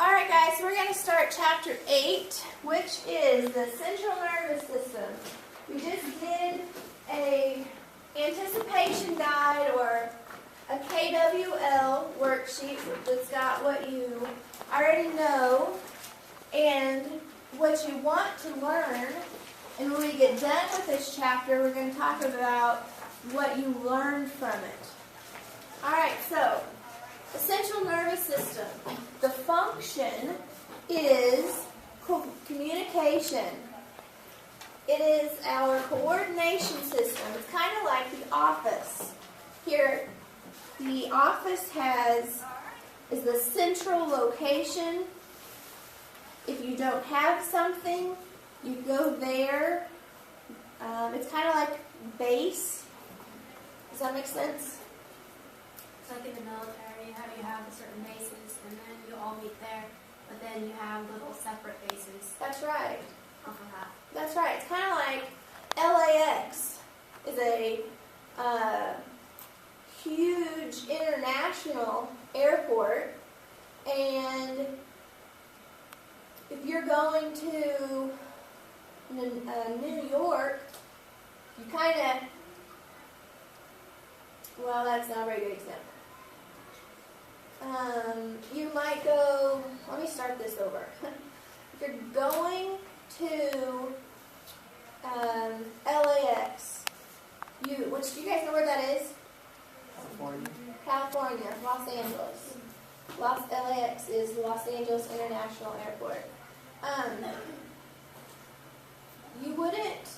Alright guys, we're going to start chapter 8, which is the central nervous system. We just did a anticipation guide or a KWL worksheet that's got what you already know and what you want to learn. And when we get done with this chapter, we're going to talk about what you learned from it. Alright, so the central nervous system. The function is communication. It is our coordination system. It's kind of like the office. Here, the office is the central location. If you don't have something, you go there. It's kind of like base. Does that make sense? It's like in the military, how you have certain bases, and then you all meet there, but then you have little separate bases. That's right. Off of that. That's right. It's kind of like LAX is a huge international airport, and if you're going to New York, you kind of, well, that's not a very good example. You might go, let me start this over. If you're going to LAX, do you guys know where that is? California, Los Angeles. LAX is Los Angeles International Airport. You wouldn't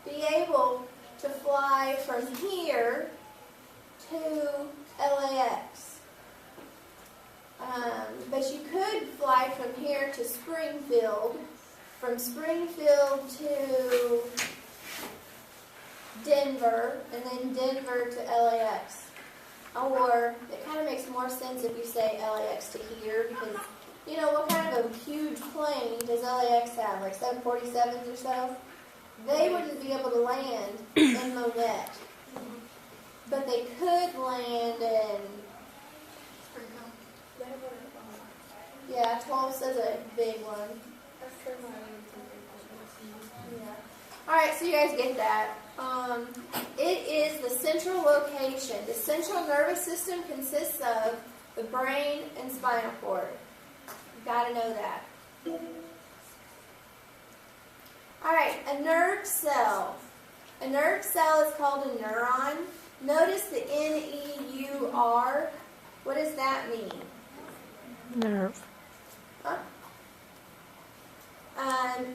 be able to fly from here to LAX. But you could fly from here to Springfield, from Springfield to Denver, and then Denver to LAX. Or it kind of makes more sense if you say LAX to here, because you know what kind of a huge plane does LAX have, like 747s or so? They wouldn't be able to land in Monette, but they could land in, yeah, 12 says a big one. Yeah. Alright, so you guys get that. It is the central location. The central nervous system consists of the brain and spinal cord. You've got to know that. Alright, a nerve cell. A nerve cell is called a neuron. Notice the N-E-U-R. What does that mean? Nerve. Huh?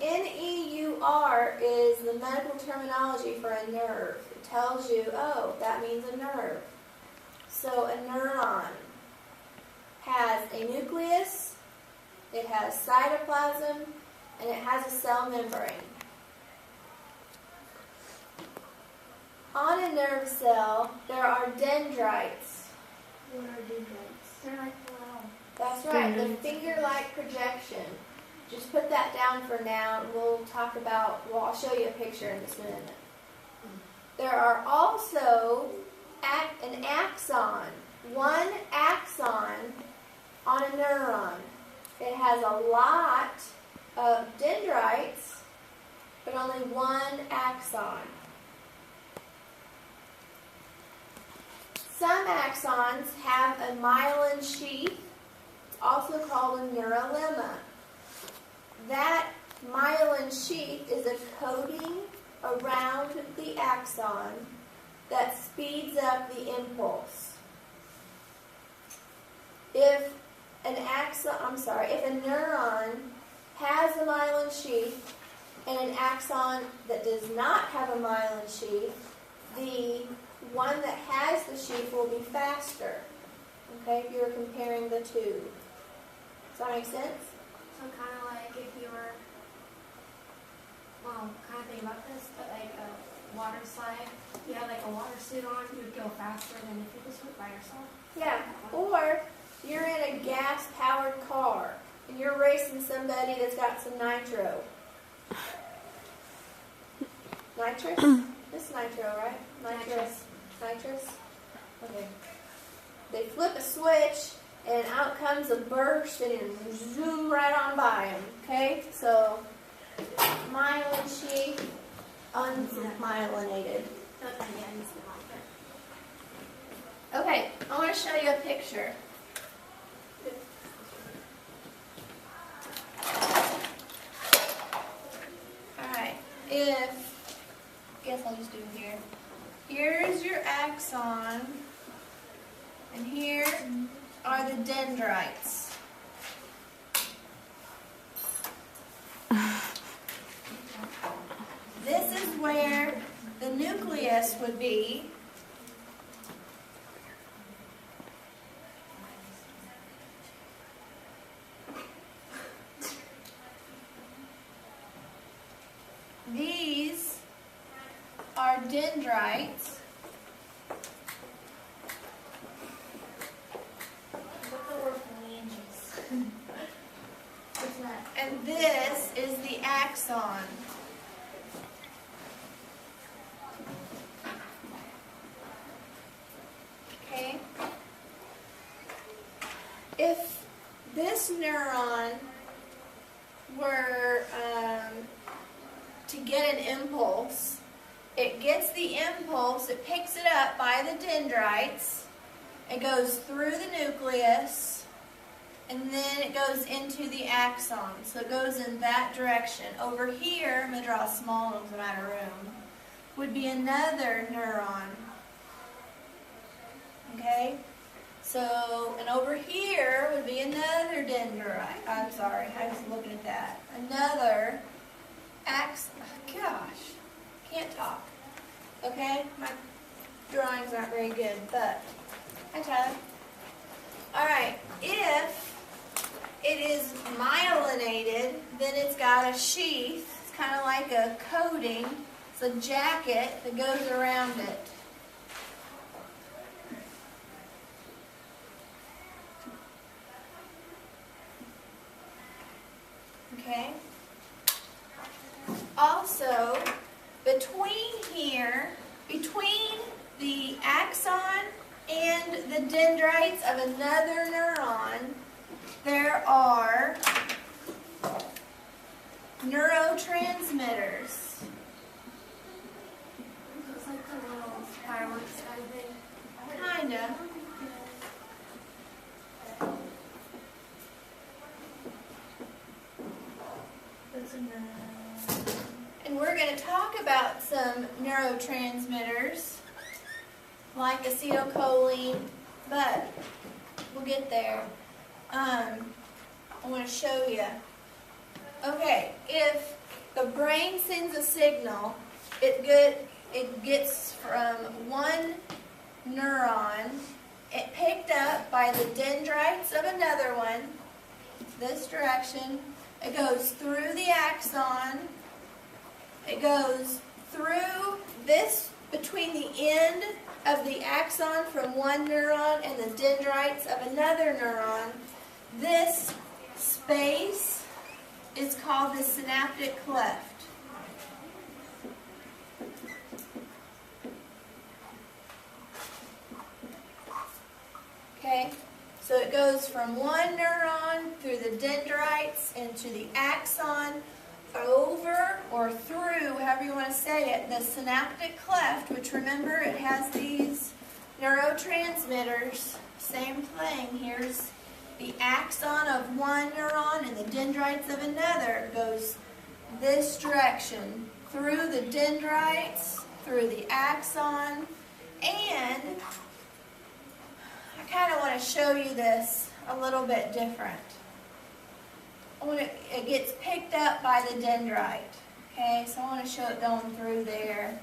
N-E-U-R is the medical terminology for a nerve. It tells you, oh, that means a nerve. So a neuron has a nucleus, it has cytoplasm, and it has a cell membrane. On a nerve cell, there are dendrites. What are dendrites? They're like the little... That's right, the finger-like projection. Just put that down for now, and we'll talk about, well, I'll show you a picture in just a minute. There are also an axon, one axon on a neuron. It has a lot of dendrites, but only one axon. Some axons have a myelin sheath. It's also called a neurolemma. That myelin sheath is a coating around the axon that speeds up the impulse. If a neuron has a myelin sheath and an axon that does not have a myelin sheath, the one that has the sheath will be faster. Okay, if you're comparing the two. Does that make sense? So kind of like if you were, well, kind of think about this, but like a water slide, you have like a water suit on, you would go faster than if you just went by yourself. Yeah, or you're in a gas-powered car, and you're racing somebody that's got some nitro. Nitrous? It's nitro, right? Nitrous. Okay. They flip a switch, and out comes a burst and it zoom right on by them. Okay, so myelin sheath, unmyelinated. Okay, I want to show you a picture. Alright, guess I'll just do here. Here's your axon, and here are the dendrites. This is where the nucleus would be. These are dendrites. And this is the axon. Okay? If this neuron were to get an impulse, it gets the impulse, it picks it up by the dendrites, it goes through the nucleus, and then it goes into the axon. So it goes in that direction. Over here, I'm going to draw a small one because I'm out of room, would be another neuron. Okay? So, and over here would be another dendrite. I'm sorry, I was looking at that. Another axon. Gosh, can't talk. Okay? My drawings aren't very good, but hi, Tyler. Alright, if it is myelinated, then it's got a sheath. It's kind of like a coating. It's a jacket that goes around it. Okay? Also, between the axon and the dendrites of another neuron, there are neurotransmitters. It's like the little fireworks kind of thing. Kinda. And we're going to talk about some neurotransmitters like acetylcholine, but we'll get there. I want to show you. Okay, if the brain sends a signal, it gets from one neuron, it picked up by the dendrites of another one, this direction. It goes through the axon. It goes through this, between the end of the axon from one neuron and the dendrites of another neuron. This space is called the synaptic cleft. Okay? So it goes from one neuron through the dendrites into the axon, over or through, however you want to say it, the synaptic cleft, which remember it has these neurotransmitters. Same thing. Here's the axon of one neuron and the dendrites of another. It goes this direction, through the dendrites, through the axon, and I kind of want to show you this a little bit different. It gets picked up by the dendrite. Okay, so I want to show it going through there.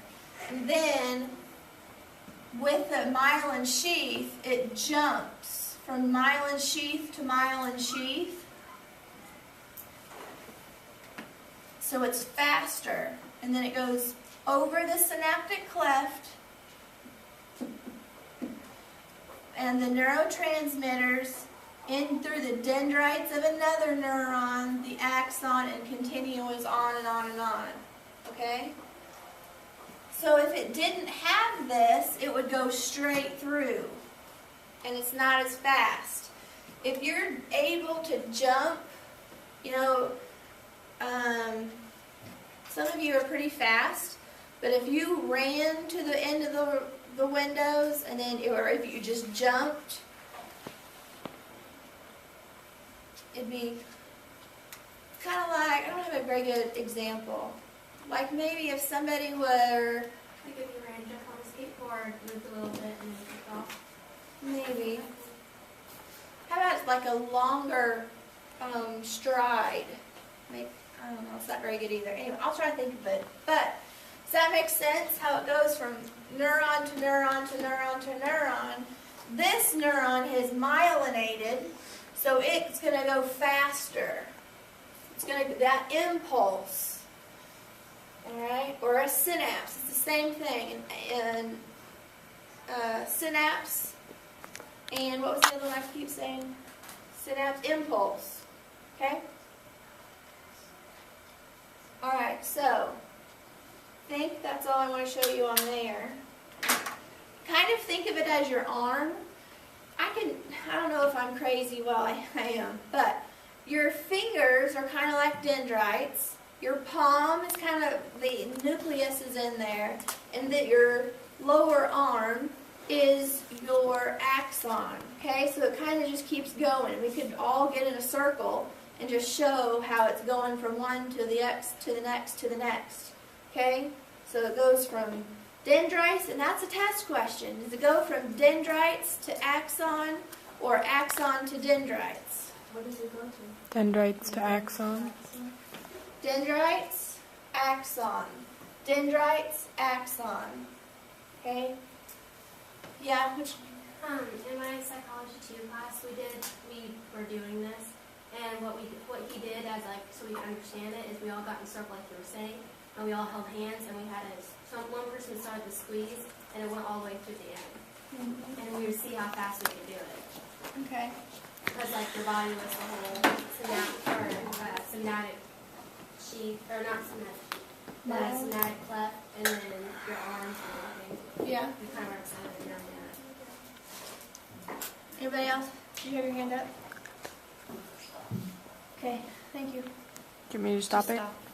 And then, with the myelin sheath, it jumps from myelin sheath to myelin sheath. So it's faster. And then it goes over the synaptic cleft, and the neurotransmitters in through the dendrites of another neuron, the axon, and continues on and on and on. Okay? So if it didn't have this, it would go straight through, and it's not as fast. if you're able to jump, you know, some of you are pretty fast, but if you ran to the end of the windows and then, or if you just jumped, it'd be kind of like, I don't have a very good example. Like maybe if somebody were, Like if you ran, jump on a skateboard, moved a little bit, and then took off. maybe, how about like a longer stride? I don't know, it's not very good either. Anyway, I'll try to think of it. But does that make sense? How it goes from neuron to neuron to neuron to neuron. This neuron is myelinated, so it's going to go faster. It's going to, that impulse, all right, or a synapse. It's the same thing. And synapse, and what was the other one I keep saying? Synapse, impulse. Okay? All right, so I think that's all I want to show you on there. Kind of think of it as your arm. I don't know if I'm crazy, well, I am, but your fingers are kind of like dendrites. Your palm is kind of, the nucleus is in there, and that your lower arm is your axon. Okay, so it kind of just keeps going. We could all get in a circle and just show how it's going from one to the next, to the next, to the next. Okay, so it goes from dendrites, and that's a test question. Does it go from dendrites to axon or axon to dendrites? What does it go to? Dendrites to axon. Dendrites, axon. Dendrites, axon. Okay? Yeah, which, In my psychology 2 class, we were doing this, and what he did as so we could understand it is we all got in a circle like you were saying, and we all held hands, and we had one person started to squeeze, and it went all the way through the end, and we would see how fast we could do it. okay. Because your body was the whole somatic sheath, or not somatic sheath, but somatic cleft, and then your arms and everything. Yeah. We kind of represented it around that. Anybody else? Did you have your hand up? Okay, thank you. Do you want me to stop it? Stop.